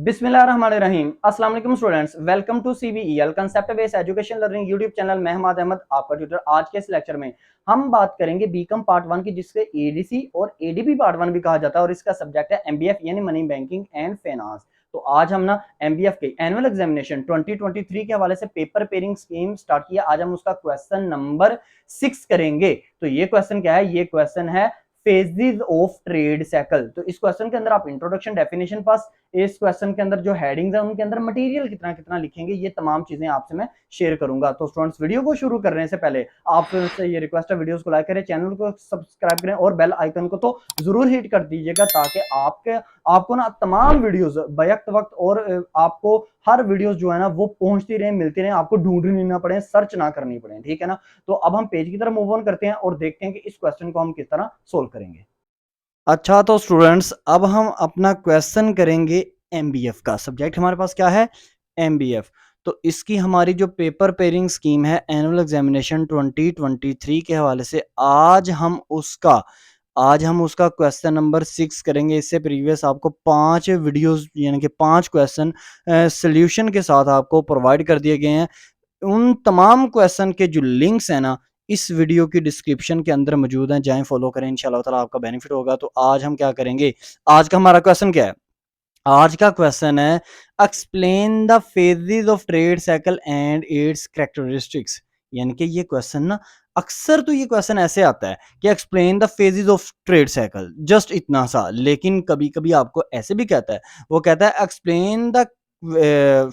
बिस्मिल्लाहिर्रहमानिर्रहीम। अस्सलाम वालेकुम students, welcome to CBEL concept based education learning YouTube channel. मैं हमाद अहमद, आपका ट्यूटर। आज के इस लेक्चर में हम बात करेंगे बीकॉम पार्ट 1 की, जिसके एडीसी और एडीबी पार्ट 1 भी कहा जाता है, और इसका सब्जेक्ट है एमबीएफ यानी मनी बैंकिंग एंड फाइनेंस। तो आज हम ना एमबीएफ के एनुअल एग्जामिनेशन 2023 के हवाले से पेपर पेयरिंग स्कीम स्टार्ट किया। आज हम उसका क्वेश्चन नंबर 6 करेंगे। तो ये क्वेश्चन क्या है? ये क्वेश्चन है फेजेस ऑफ ट्रेड साइकिल। तो इस क्वेश्चन के अंदर आप इंट्रोडक्शन, डेफिनेशन पास, इस क्वेश्चन के अंदर जो हेडिंग्स है उनके अंदर मटेरियल कितना कितना लिखेंगे, ये तमाम चीजें आपसे मैं शेयर करूंगा। तो स्टूडेंट्स, वीडियो को शुरू करने से पहले आपसे ये रिक्वेस्ट है, वीडियोस को लाइक करें, चैनल को सब्सक्राइब करें और बेल आइकन को तो जरूर हिट कर दीजिएगा, ताकि आपको ना तमाम वीडियोस बैक वक्त और आपको हर वीडियोस जो है ना वो पहुंचती रहे, मिलती रहे, आपको ढूंढनी ना पड़े, सर्च ना करनी पड़े। ठीक है ना? तो अब हम पेज की तरफ मूव ऑन करते हैं और देखते हैं कि इस क्वेश्चन को हम किस तरह सोल्व करेंगे। अच्छा, तो स्टूडेंट्स, अब हम अपना क्वेश्चन करेंगे एमबीएफ का। सब्जेक्ट हमारे पास क्या है? एमबीएफ। तो इसकी हमारी जो पेपर पेयरिंग स्कीम है एनुअल एग्जामिनेशन 2023 के हवाले से आज हम उसका क्वेश्चन नंबर 6 करेंगे। इससे प्रीवियस आपको 5 वीडियोस यानी कि 5 क्वेश्चन सॉल्यूशन के साथ आपको प्रोवाइड कर दिए गए हैं। उन तमाम क्वेश्चन के जो लिंक्स हैं ना, इस वीडियो की डिस्क्रिप्शन के अंदर मौजूद हैं, जाएं फॉलो करें, इंशाल्लाह ताला आपका बेनिफिट होगा। तो आज हम क्या करेंगे? आज का हमारा क्वेश्चन क्या है? आज का क्वेश्चन है explain the phases of trade cycle and it's characteristics. यानी कि ये क्वेश्चन ना, अक्सर तो ये क्वेश्चन ऐसे आता है कि explain the phases of trade cycle, just इतना सा। लेकिन कभी कभी आपको ऐसे भी कहता है, वो कहता है explain the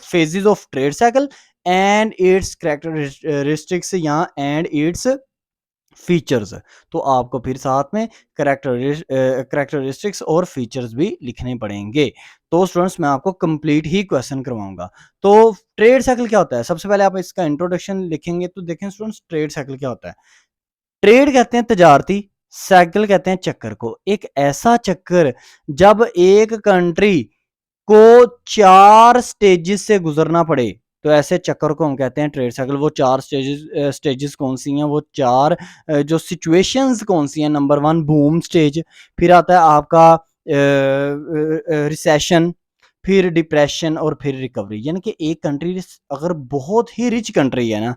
phases of trade cycle and it's characteristics या एंड इट्स फीचर्स। तो आपको फिर साथ में कैरेक्टरिस्टिक्स और फीचर्स भी लिखने पड़ेंगे। तो स्टूडेंट्स, मैं आपको कंप्लीट ही क्वेश्चन करवाऊंगा। तो ट्रेड साइकिल क्या होता है? सबसे पहले आप इसका इंट्रोडक्शन लिखेंगे। तो देखें स्टूडेंट्स, ट्रेड साइकिल क्या होता है? ट्रेड कहते हैं तजारती, साइकिल कहते हैं चक्कर को। एक ऐसा चक्कर जब एक कंट्री को 4 स्टेजेस से गुजरना पड़े, तो ऐसे चक्कर को हम कहते हैं ट्रेड साइकिल। वो 4 स्टेजेस कौन सी हैं? वो 4 जो सिचुएशंस कौन सी हैं? नंबर 1 बूम स्टेज, फिर आता है आपका रिसेशन, फिर डिप्रेशन और फिर रिकवरी। यानी कि एक कंट्री अगर बहुत ही रिच कंट्री है ना,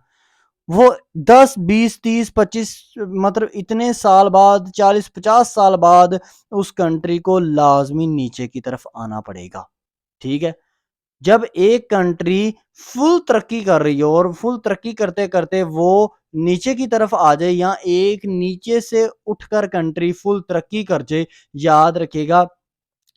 वो 10, 20, 30, 25 मतलब इतने साल बाद, 40-50 साल बाद उस कंट्री को लाजमी नीचे की तरफ आना पड़ेगा। ठीक है? जब एक कंट्री फुल तरक्की कर रही हो और फुल तरक्की करते करते वो नीचे की तरफ आ जाए, या एक नीचे से उठकर कंट्री फुल तरक्की कर जाए, याद रखिएगा,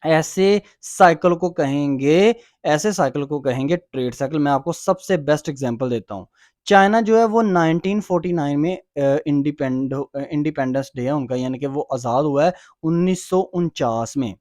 ऐसे साइकिल को कहेंगे ऐसे साइकिल को कहेंगे ट्रेड साइकिल। मैं आपको सबसे बेस्ट एग्जांपल देता हूं। चाइना जो है वो 1949 में इंडिपेंडेंस डे है उनका, यानी कि वो आज़ाद हुआ है 1949 में।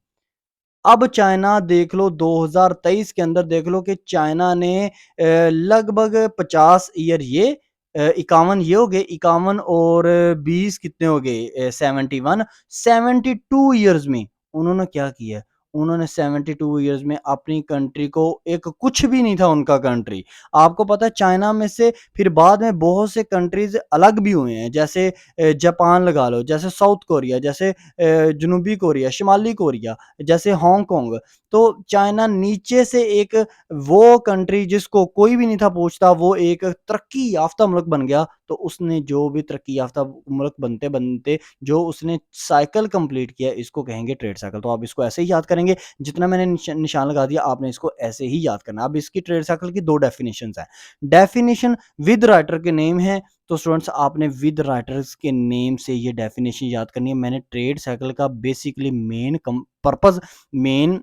अब चाइना देख लो 2023 के अंदर, देख लो कि चाइना ने लगभग 50 ईयर, ये 51 ये हो गए, 51 और 20 कितने हो गए? 71, 72 ईयर्स में उन्होंने क्या किया? उन्होंने 72 ईयर्स में अपनी कंट्री को, एक कुछ भी नहीं था उनका कंट्री। आपको पता है चाइना में से फिर बाद में बहुत से कंट्रीज अलग भी हुए हैं, जैसे जापान लगा लो, जैसे साउथ कोरिया, जैसे जनूबी कोरिया, शिमाली कोरिया, जैसे हांगकांग। तो चाइना नीचे से एक वो कंट्री जिसको कोई भी नहीं था पूछता, वो एक तरक्की याफ्ता मुल्क बन गया। तो उसने जो भी तरक्की याफ्ता मुल्क बनते बनते जो उसने साइकिल कंप्लीट किया, इसको कहेंगे ट्रेड साइकिल। तो आप इसको ऐसे ही याद करेंगे, जितना मैंने निशान लगा दिया आपने इसको ऐसे ही याद करना। अब इसकी ट्रेड साइकिल की 2 डेफिनेशन है। डेफिनेशन विद राइटर के नेम है, तो स्टूडेंट्स आपने विद राइटर्स के नेम से ये डेफिनेशन याद करनी है। मैंने ट्रेड साइकिल का basically main purpose, main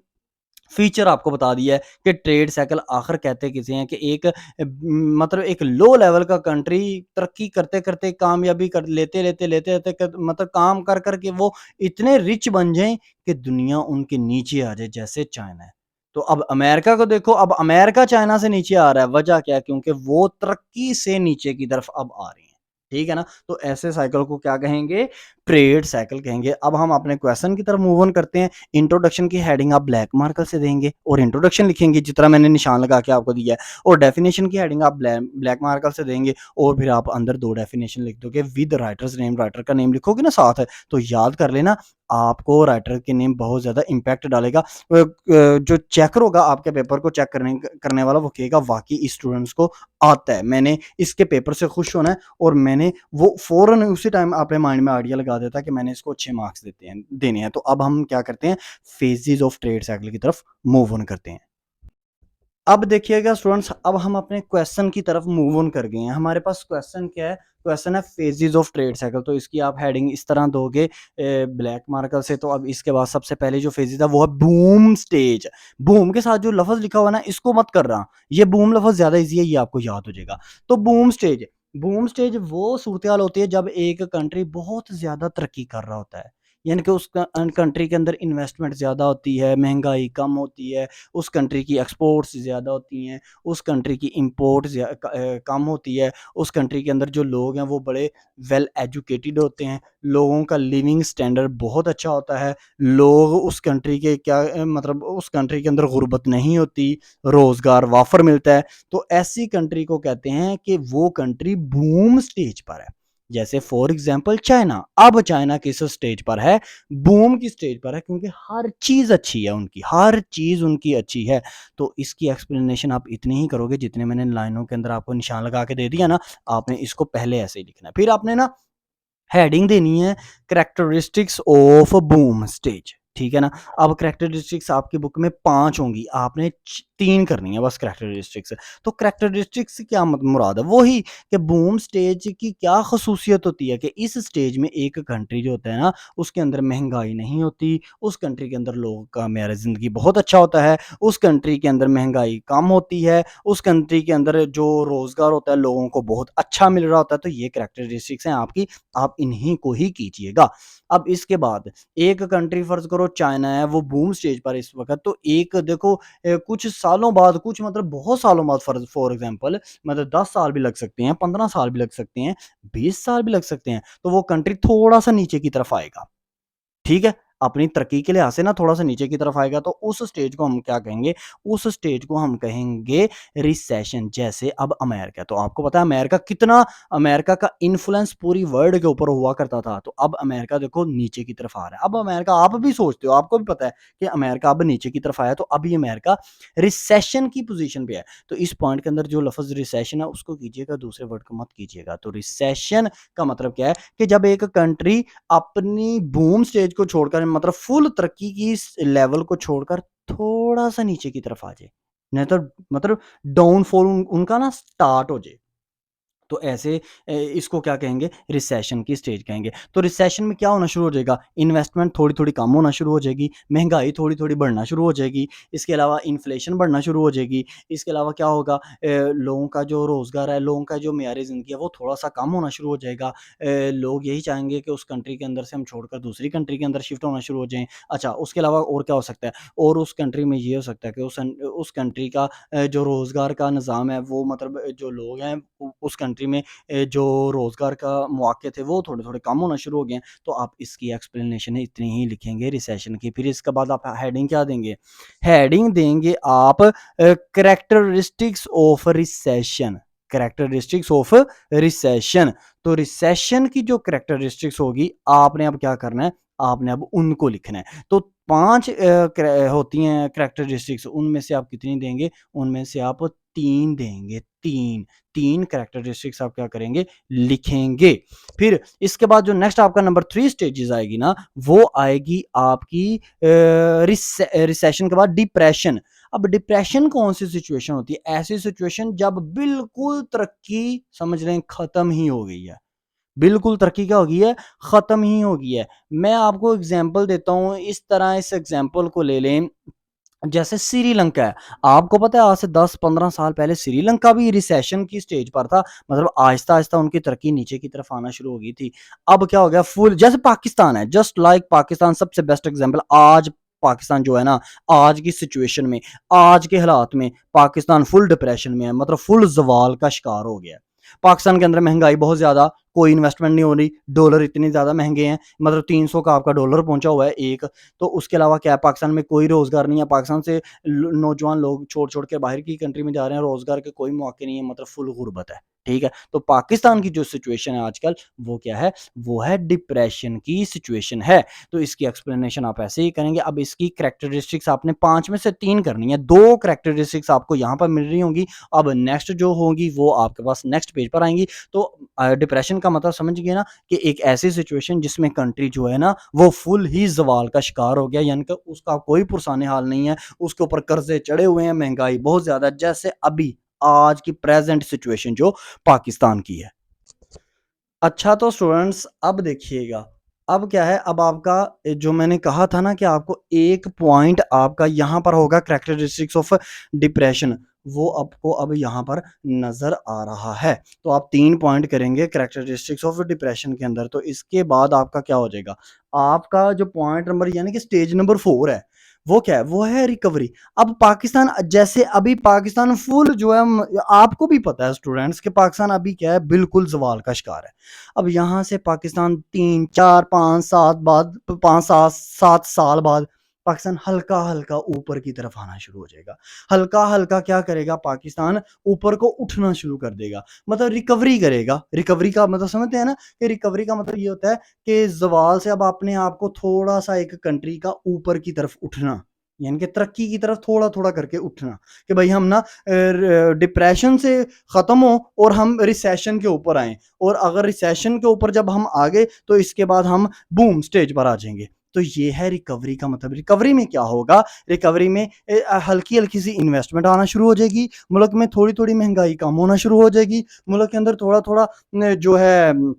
feature आपको बता दिया है कि ट्रेड साइकिल आखिर कहते किसे हैं, कि एक मतलब एक लो लेवल का कंट्री तरक्की करते करते, कामयाबी कर लेते लेते लेते लेते मतलब काम कर करके वो इतने रिच बन जाएं कि दुनिया उनके नीचे आ जाए, जैसे चाइना है। तो अब अमेरिका को देखो, अब अमेरिका चाइना से नीचे आ रहा है, वजह क्या है? क्योंकि वो तरक्की से नीचे की तरफ अब आ रही है। ठीक है ना? तो ऐसे साइकिल को क्या कहेंगे? ट्रेड साइकिल कहेंगे। अब हम अपने क्वेश्चन की तरफ मूव ऑन करते हैं। इंट्रोडक्शन की हेडिंग आप ब्लैक मार्कर से देंगे और इंट्रोडक्शन लिखेंगे जितना मैंने निशान लगा के आपको दिया है, और डेफिनेशन की हेडिंग आप ब्लैक मार्कर से देंगे और फिर आप अंदर 2 डेफिनेशन लिख दोगे विद राइटर्स नेम। राइटर का नेम लिखोगे ना साथ है, तो याद कर लेना, आपको राइटर के नेम बहुत ज़्यादा इम्पैक्ट डालेगा। जो चेकर होगा आपके पेपर को चेक करने वाला, वो कहेगा वाक़ई इस स्टूडेंट्स को आता है, मैंने इसके पेपर से खुश होना है, और मैंने वो फ़ौरन उसी टाइम अपने माइंड में आइडिया लगा देता है कि मैंने इसको अच्छे मार्क्स देने हैं। तो अब हम क्या करते हैं, फेजेज़ ऑफ ट्रेड साइकिल की तरफ मूव ऑन करते हैं। अब देखिएगा स्टूडेंट्स, अब हम अपने क्वेश्चन की तरफ मूव ऑन कर गए हैं। हमारे पास क्वेश्चन क्या है? क्वेश्चन है फेजेस ऑफ ट्रेड साइकिल। तो इसकी आप हेडिंग इस तरह दोगे ब्लैक मार्कर से। तो अब इसके बाद सबसे पहले जो फेजेस है वो है बूम स्टेज। बूम के साथ जो लफ्ज लिखा हुआ है ना, इसको मत कर रहा, ये बूम लफ्ज ज्यादा इजी है, ये आपको याद हो जाएगा। तो बूम स्टेज वो सूरत हाल होती है जब एक कंट्री बहुत ज्यादा तरक्की कर रहा होता है, यानी कि उस कंट्री के अंदर इन्वेस्टमेंट ज़्यादा होती है, महंगाई कम होती है, उस कंट्री की एक्सपोर्ट्स ज़्यादा होती हैं, उस कंट्री की इम्पोर्ट कम होती है, उस कंट्री के अंदर जो लोग हैं वो बड़े वेल एजुकेटेड होते हैं, लोगों का लिविंग स्टैंडर्ड बहुत अच्छा होता है, लोग उस कंट्री के मतलब उस कंट्री के अंदर गुर्बत नहीं होती, रोज़गार वाफर मिलता है। तो ऐसी कंट्री को कहते हैं कि वो कंट्री बूम स्टेज पर है। जैसे फॉर एग्जांपल चाइना। अब चाइना किस स्टेज पर है? बूम की स्टेज पर है, क्योंकि हर चीज़ अच्छी है उनकी, हर चीज़ उनकी अच्छी है। तो इसकी एक्सप्लेनेशन आप इतनी ही करोगे जितने मैंने लाइनों के अंदर आपको निशान लगा के दे दिया ना, आपने इसको पहले ऐसे ही लिखना है। फिर आपने ना हेडिंग देनी है करैक्टरिस्टिक्स ऑफ बूम स्टेज, ठीक है ना? अब करैक्टरिस्टिक्स आपकी बुक में 5 होंगी, आपने 3 करनी है बस करैक्टरिस्टिक्स। तो करैक्टरिस्टिक्स से क्या मुराद है? वही कि बूम स्टेज की क्या ख़ुसूसियत होती है कि इस स्टेज में एक कंट्री जो होता है ना, उसके अंदर महँगाई नहीं होती, उस कंट्री के अंदर लोगों का मेयार ज़िंदगी बहुत अच्छा होता है, उस कंट्री के अंदर महँगाई कम होती है, उस कंट्री के अंदर जो रोज़गार होता है लोगों को बहुत अच्छा मिल रहा होता है। तो ये करैक्टरिस्टिक्स हैं आपकी, आप इन्हीं को ही कीजिएगा। अब इसके बाद एक कंट्री फ़र्ज़ करो चाइना है, वो बूम स्टेज पर इस वक़्त, तो एक देखो कुछ सालों बाद, कुछ मतलब बहुत सालों बाद, फॉर एग्ज़ाम्पल मतलब 10 साल भी लग सकते हैं, 15 साल भी लग सकते हैं, 20 साल भी लग सकते हैं, तो वो कंट्री थोड़ा-सा नीचे की तरफ आएगा। ठीक है? अपनी तरक्की के लिहाज़ से ना थोड़ा-सा नीचे की तरफ आएगा, तो उस स्टेज को हम क्या कहेंगे? उस स्टेज को हम कहेंगे रिसेशन। जैसे अब अमेरिका, तो आपको पता है अमेरिका का इन्फ्लुएंस पूरी वर्ल्ड के ऊपर हुआ करता था, तो अब अमेरिका देखो नीचे की तरफ आ रहा है। अब अमेरिका, आप भी सोचते हो, आपको भी पता है कि अमेरिका अब नीचे की तरफ आया, तो अब ये अमेरिका रिसेशन की पोज़ीशन पे है। तो इस पॉइंट के अंदर जो लफ़्ज़ रिसेशन है उसको कीजिएगा, दूसरे वर्ड को मत कीजिएगा। तो रिसेशन का मतलब क्या है कि जब एक कंट्री अपनी बूम स्टेज को छोड़कर, मतलब फुल तरक्की की इस लेवल को छोड़कर थोड़ा-सा नीचे की तरफ आ जाए। नहीं तो मतलब डाउनफॉल उनका ना स्टार्ट हो जाए। तो ऐसे इसको क्या कहेंगे? रिसेशन की स्टेज कहेंगे। तो रिसेशन में क्या होना शुरू हो जाएगा? इन्वेस्टमेंट थोड़ी-थोड़ी कम होना शुरू हो जाएगी, महँगाई थोड़ी-थोड़ी बढ़ना शुरू हो जाएगी, इसके अलावा इन्फ्लेशन बढ़ना शुरू हो जाएगी, इसके अलावा क्या होगा, लोगों का जो रोज़गार है, लोगों का जो मेयार ज़िंदगी है, वो थोड़ा-सा कम होना शुरू हो जाएगा। लोग यही चाहेंगे कि उस कंट्री के अंदर से हम छोड़कर दूसरी कंट्री के अंदर शिफ्ट होना शुरू हो जाएँ। अच्छा, उसके अलावा और क्या हो सकता है? और उस कंट्री में ये हो सकता है कि उस कंट्री का जो रोज़गार का निज़ाम है, वो मतलब जो लोग हैं उस कंट्री में जो रोज़गार का मौके थे वो थोड़े-थोड़े कम होना शुरू हो गए हैं। तो आप इसकी एक्सप्लेनेशन इतनी ही लिखेंगे रिसेशन की। फिर इसके बाद आप हेडिंग क्या देंगे? हेडिंग देंगे आप characteristics of recession. Characteristics of recession. तो रिसेशन की जो कैरेक्टरिस्टिक्स होगी, आपने अब क्या करना है? आपने अब उनको लिखना है। तो 5 होती हैं कैरेक्टरिस्टिक्स, उनमें से आप कितनी देंगे? उनमें से आप 3 देंगे, 3। 3 कैरेक्टरिस्टिक्स आप क्या करेंगे? लिखेंगे। फिर इसके बाद जो नेक्स्ट आपका नंबर 3 स्टेजेस आएगी ना, वो आएगी आपकी रिसेशन के बाद डिप्रेशन। अब डिप्रेशन कौन-सी सिचुएशन होती है? ऐसी सिचुएशन जब बिल्कुल तरक्की समझ लें खत्म ही हो गई है। बिल्कुल तरक्की क्या हो गई है? खत्म ही हो गई है। मैं आपको एग्ज़ाम्पल देता हूँ, इस तरह इस एग्ज़ाम्पल को ले लें, जैसे श्रीलंका है। आपको पता है आज से 10-15 साल पहले श्रीलंका भी रिसेशन की स्टेज पर था। मतलब आहिस्ता-आहिस्ता उनकी तरक्की नीचे की तरफ आना शुरू हो गई थी। अब क्या हो गया, फुल जैसे पाकिस्तान है, जस्ट लाइक पाकिस्तान सबसे बेस्ट एग्ज़ाम्पल। आज पाकिस्तान जो है ना, आज की सिचुएशन में, आज के हालात में पाकिस्तान फुल डिप्रेशन में है, मतलब फुल ज़वाल का शिकार हो गया है। पाकिस्तान के अंदर महंगाई बहुत ज़्यादा, कोई इन्वेस्टमेंट नहीं हो रही, डॉलर इतने ज़्यादा महँगे हैं, मतलब 300 का आपका डॉलर पहुँचा हुआ है एक। तो उसके अलावा क्या है, पाकिस्तान में कोई रोज़गार नहीं है, पाकिस्तान से नौजवान लोग छोड़-छोड़ के बाहर की कंट्री में जा रहे हैं, रोज़गार के कोई मौके नहीं है, मतलब फुल गुर्बत है, ठीक है? तो पाकिस्तान की जो सिचुएशन है आजकल, वो क्या है, वो है डिप्रेशन की सिचुएशन है। तो इसकी एक्सप्लेनेशन आप ऐसे ही करेंगे। अब इसकी कैरेक्टरिस्टिक्स आपने 5 में से 3 करनी है, 2 कैरेक्टरिस्टिक्स आपको यहाँ पर मिल रही होंगी, अब नेक्स्ट जो होगी वो आपके पास नेक्स्ट पेज पर आएँगी। तो डिप्रेशन का मतलब समझ गए ना, कि एक ऐसी सिचुएशन जिसमें कंट्री जो है ना, वो फुल ही ज़वाल का शिकार हो गया, यानी कि उसका कोई पुरसाने हाल नहीं है, उसके ऊपर कर्ज़े चढ़े हुए हैं, महँगाई बहुत ज़्यादा है, जैसे अभी आज की प्रेज़ेंट सिचुएशन जो पाकिस्तान की है। अच्छा, तो स्टूडेंट्स अब देखिएगा, अब क्या है, अब आपका जो मैंने कहा था ना कि आपको एक पॉइंट आपका यहाँ पर होगा कैरेक्टरिस्टिक्स ऑफ डिप्रेशन, वो आपको अब यहाँ पर नज़र आ रहा है। तो आप 3 पॉइंट करेंगे कैरेक्टरिस्टिक्स ऑफ डिप्रेशन के अंदर, तो इसके बाद आपका क्या हो जाएगा? आपका जो पॉइंट नंबर यानी कि स्टेज नंबर 4 है, वो क्या है? वो है रिकवरी। अब पाकिस्तान जैसे अभी पाकिस्तान फुल जो है आपको भी पता है स्टूडेंट्स कि पाकिस्तान अभी क्या है, बिल्कुल ज़वाल का शिकार है। अब यहाँ से पाकिस्तान 3, 4, 5, 7 बाद 5, 7 साल बाद पाकिस्तान हल्का-हल्का ऊपर की तरफ आना शुरू हो जाएगा। हल्का-हल्का क्या करेगा पाकिस्तान, ऊपर को उठना शुरू कर देगा। मतलब रिकवरी करेगा। रिकवरी का मतलब समझते हैं ना, कि रिकवरी का मतलब ये होता है कि ज़वाल से अब अपने आप को थोड़ा-सा एक कंट्री का ऊपर की तरफ उठना, यानी कि तरक्की की तरफ थोड़ा-थोड़ा करके उठना, कि भाई हम ना डिप्रेशन से ख़त्म हो और हम रिसेशन के ऊपर आएँ। और अगर रिसेशन के ऊपर जब हम आ गए, तो इसके बाद हम बूम स्टेज पर आ जाएँगे। तो ये है रिकवरी का मतलब। रिकवरी में क्या होगा, रिकवरी में हल्की-हल्की सी इन्वेस्टमेंट आना शुरू हो जाएगी, मुल्क में थोड़ी-थोड़ी महँगाई कम होना शुरू हो जाएगी, मुल्क के अंदर थोड़ा-थोड़ा न जो है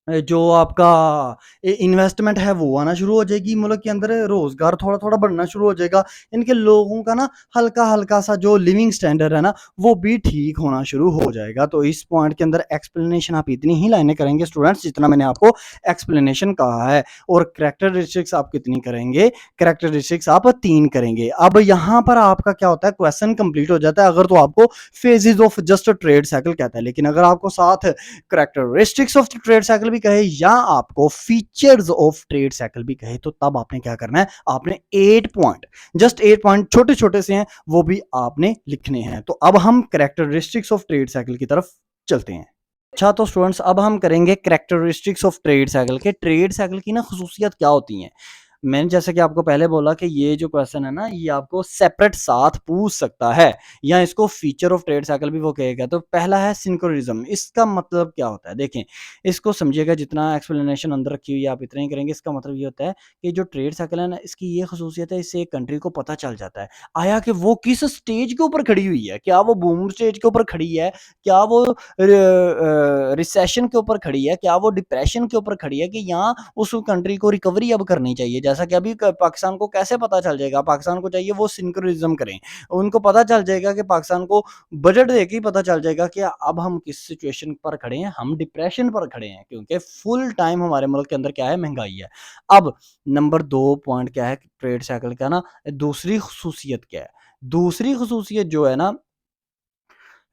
जो आपका इन्वेस्टमेंट है वो आना शुरू हो जाएगी, मुल्क के अंदर रोज़गार थोड़ा-थोड़ा बढ़ना शुरू हो जाएगा। इनके लोगों का ना हल्का-हल्का सा जो लिविंग स्टैंडर्ड है ना, वो भी ठीक होना शुरू हो जाएगा। तो इस पॉइंट के अंदर एक्सप्लेनेशन आप इतनी ही लाइनें करेंगे स्टूडेंट्स, जितना मैंने आपको एक्सप्लेनेशन कहा है, और कैरेक्टरिस्टिक्स आप कितनी करेंगे? कैरेक्टरिस्टिक्स आप 3 करेंगे। अब यहाँ पर आपका क्या होता है, क्वेश्चन कंप्लीट हो जाता है अगर तो आपको phases of just trade cycle कहता है, लेकिन अगर आपको साथ कैरेक्टरिस्टिक्स ऑफ ट्रेड साइकिल भी कहे या आपको फीचर्स ऑफ ट्रेड साइकिल भी कहे, तो तब आपने क्या करना है, आपने 8 पॉइंट, जस्ट 8 पॉइंट छोटे-छोटे से हैं, वो भी आपने लिखने हैं। तो अब हम कैरेक्टरिस्टिक्स ऑफ ट्रेड साइकिल की तरफ चलते हैं। अच्छा, तो स्टूडेंट्स अब हम करेंगे कैरेक्टरिस्टिक्स ऑफ ट्रेड साइकिल के। ट्रेड साइकिल की ना खसूसियत क्या होती हैं? मैंने जैसे कि आपको पहले बोला कि ये जो क्वेश्चन है ना, ये आपको सेपरेट साथ पूछ सकता है, या इसको फीचर ऑफ ट्रेड साइकिल भी वो कहेगा। तो पहला है सिंक्रोनिज्म। इसका मतलब क्या होता है? देखें, इसको समझिएगा, जितना एक्सप्लेनेशन अंदर रखी हुई है आप इतना ही करेंगे। इसका मतलब ये होता है कि जो ट्रेड साइकिल है ना, इसकी ये खसूसियत है, इससे एक कंट्री को पता चल जाता है आया कि वो किस स्टेज के ऊपर खड़ी हुई है। क्या वो बूम स्टेज के ऊपर खड़ी है? क्या वो रिसेशन के ऊपर खड़ी है? क्या वो डिप्रेशन के ऊपर खड़ी है? कि यहाँ उस कंट्री को रिकवरी अब करनी चाहिए। जैसा कि अभी पाकिस्तान को कैसे पता चल जाएगा? पाकिस्तान को चाहिए वो सिंक्रोनिज्म करें। उनको पता चल जाएगा कि पाकिस्तान को बजट देख के ही पता चल जाएगा कि अब हम किस सिचुएशन पर खड़े हैं, हम डिप्रेशन पर खड़े हैं, क्योंकि फुल टाइम हमारे मुल्क के अंदर क्या है, महंगाई है। अब नंबर 2 पॉइंट क्या है ट्रेड साइकिल का ना, दूसरी खसूसियत क्या है? दूसरी खसूसियत जो है ना,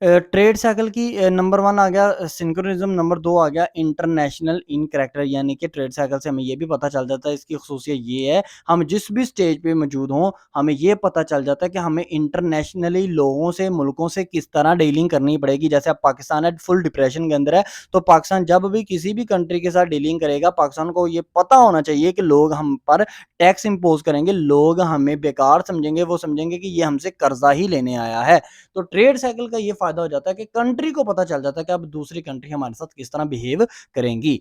ट्रेड साइकिल की नंबर 1 आ गया सिंक्रोनिज्म, नंबर 2 आ गया इंटरनेशनल इन कैरेक्टर, यानी कि ट्रेड साइकिल से हमें ये भी पता चल जाता है, इसकी ख़ुसूसियत ये है, हम जिस भी स्टेज पे मौजूद हों, हमें ये पता चल जाता है कि हमें इंटरनेशनली लोगों से, मुल्कों से किस तरह डीलिंग करनी पड़ेगी। जैसे अब पाकिस्तान है, फुल डिप्रेशन के अंदर है, तो पाकिस्तान जब भी किसी भी कंट्री के साथ डीलिंग करेगा, पाकिस्तान को ये पता होना चाहिए कि लोग हम पर टैक्स इम्पोज़ करेंगे, लोग हमें बेकार समझेंगे, वो समझेंगे कि ये हमसे कर्ज़ा ही लेने आया है। तो ट्रेड साइकिल का ये फ़ायदा हो जाता है कि कंट्री को पता चल जाता है कि अब दूसरी कंट्री हमारे साथ किस तरह बिहेव करेंगी।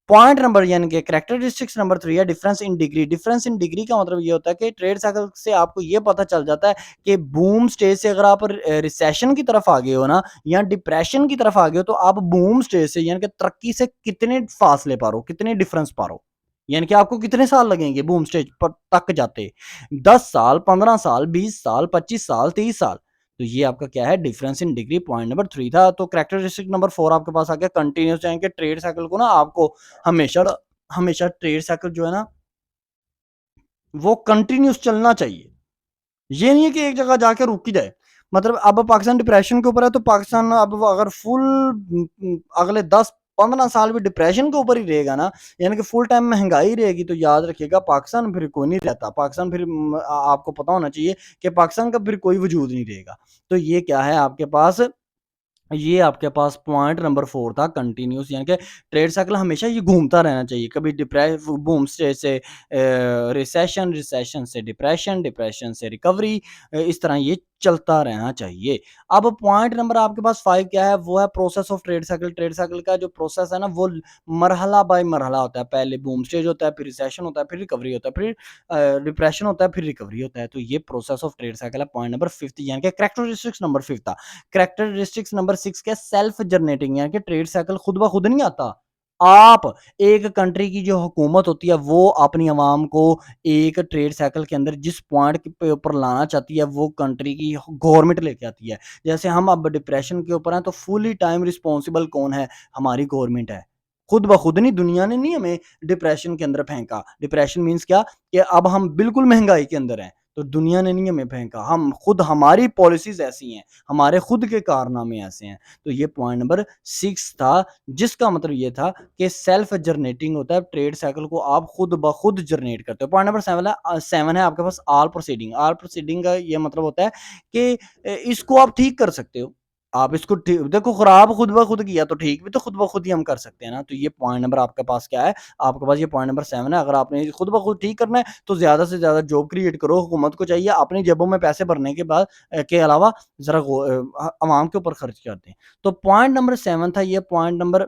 पॉइंट नंबर यानी कि कैरेक्टरिस्टिक्स नंबर 3 है difference in degree. Difference in degree का मतलब ये होता है कि ट्रेड साइकिल से आपको ये पता चल जाता है कि बूम स्टेज से अगर आप रिसेशन की तरफ आ गए हो ना, या डिप्रेशन की तरफ आ गए हो, तो आप बूम स्टेज से यानी कि तरक्की से कितने फासले पा रहे हो, कितने डिफरेंस पा रहे हो। यानी कि आपको कितने साल लगेंगे बूम स्टेज पर तक जाते? 10 साल, 15 साल, 20 साल, 25 साल, 30 साल। तो ये आपका क्या है, difference in degree point number 3 था। तो कैरेक्टरिस्टिक नंबर 4 आपके पास आ गया कंटीन्यूअस, यानी कि ट्रेड साइकिल को ना आपको हमेशा हमेशा ट्रेड साइकिल जो है ना, वो कंटीन्यूअस चलना चाहिए। ये नहीं है कि एक जगह जाके रुक ही जाए। मतलब अब पाकिस्तान डिप्रेशन के ऊपर है, तो पाकिस्तान अब वो अगर फुल अगले 10-15 साल भी डिप्रेशन के ऊपर ही रहेगा ना, यानी कि फुल टाइम महंगाई रहेगी, तो याद रखिएगा पाकिस्तान फिर कोई नहीं रहता। पाकिस्तान फिर आपको पता होना चाहिए कि पाकिस्तान का फिर कोई वजूद नहीं रहेगा। तो ये क्या है आपके पास, ये आपके पास पॉइंट नंबर 4 था कंटिन्यूअस, यानी कि ट्रेड साइकिल हमेशा ये घूमता रहना चाहिए। कभी बूम स्टेज से रिसेशन, रिसेशन से डिप्रेशन, डिप्रेशन से रिकवरी, इस तरह ये चलता रहना चाहिए। अब पॉइंट नंबर आपके पास 5 क्या है, वो है process of trade cycle. Trade cycle का जो प्रोसेस है ना, वो मरहला बाय मरहला होता है। पहले बूम स्टेज होता है, फिर रिसेशन होता है, फिर रिकवरी होता है, फिर डिप्रेशन होता है, फिर रिकवरी होता है। तो ये प्रोसेस ऑफ ट्रेड साइकिल है। पॉइंट नंबर 5 यानी कि कैरेक्टरिस्टिक्स नंबर 5 था। कैरेक्टरिस्टिक्स नंबर 6 क्या, सेल्फ जनरेटिंग, यानी कि ट्रेड साइकिल खुद ब खुद नहीं आता। आप एक कंट्री की जो हुकूमत होती है वो अपनी आवाम को एक ट्रेड साइकिल के अंदर जिस पॉइंट पे ऊपर लाना चाहती है वो कंट्री की गवर्नमेंट लेके आती है। जैसे हम अब डिप्रेशन के ऊपर हैं, तो फुली टाइम रिस्पॉन्सिबल कौन है, हमारी गवर्नमेंट है। खुद ब खुद नहीं, दुनिया ने नहीं हमें डिप्रेशन के अंदर फेंका। डिप्रेशन मीन्स क्या, कि अब हम बिल्कुल महंगाई के अंदर हैं, तो दुनिया ने नहीं हमें फेंका, हम खुद, हमारी पॉलिसीज ऐसी हैं, हमारे खुद के कारनामे ऐसे हैं। तो ये पॉइंट नंबर 6 था, जिसका मतलब ये था कि सेल्फ जनरेटिंग होता है, ट्रेड साइकिल को आप खुद ब खुद जनरेट करते हो। पॉइंट नंबर 7 है आपके पास ऑल प्रोसीडिंग। ऑल प्रोसीडिंग का ये मतलब होता है कि इसको आप ठीक कर सकते हो। आप इसको देखो, खराब खुद ब खुद किया तो ठीक भी तो खुद ब खुद ही हम कर सकते हैं ना। तो ये पॉइंट नंबर आपके पास क्या है, आपके पास ये पॉइंट नंबर 7 है। अगर आपने खुद ब खुद ठीक करना है, तो ज़्यादा से ज़्यादा जॉब क्रिएट करो। हुकूमत को चाहिए अपनी जेबों में पैसे भरने के बाद के अलावा ज़रा अवाम के ऊपर खर्च कर दें। तो पॉइंट नंबर 7 था। ये पॉइंट नंबर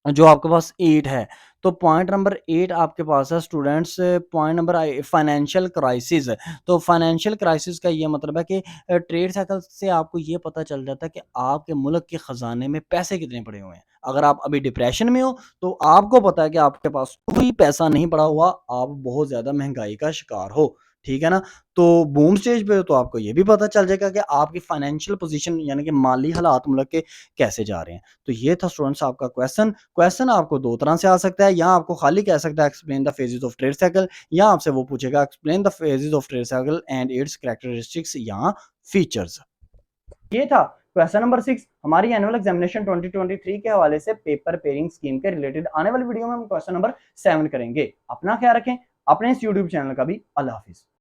जो आपके पास 8 है, तो पॉइंट नंबर 8 आपके पास है students, point number financial crisis. तो फाइनेंशियल क्राइसिस का ये मतलब है कि ट्रेड साइकिल से आपको ये पता चल जाता है कि आपके मुल्क के खजाने में पैसे कितने पड़े हुए हैं। अगर आप अभी डिप्रेशन में हो, तो आपको पता है कि आपके पास कोई पैसा नहीं पड़ा हुआ, आप बहुत ज़्यादा महँगाई का शिकार हो, ठीक है ना? तो बूम स्टेज पे हो, तो आपको ये भी पता चल जाएगा कि आपकी फाइनेंशियल पोज़ीशन, यानी कि माली हालात मुल्क के कैसे जा रहे हैं। तो ये था स्टूडेंट्स आपका क्वेश्चन। क्वेश्चन आपको 2 तरह से आ सकता है, या आपको खाली कह सकता है explain the phases of trade cycle, या आपसे वो पूछेगा explain the phases of trade cycle and it's characteristics या फीचर्स। ये था क्वेश्चन नंबर 6 हमारी एनुअल एग्जामिनेशन 2023 के हवाले से पेपर पेयरिंग स्कीम के रिलेटेड। आने वाली वीडियो में हम क्वेश्चन नंबर 7 करेंगे। अपना ख्याल रखें, अपने इस यूट्यूब चैनल का भी। अल्लाह हाफिज।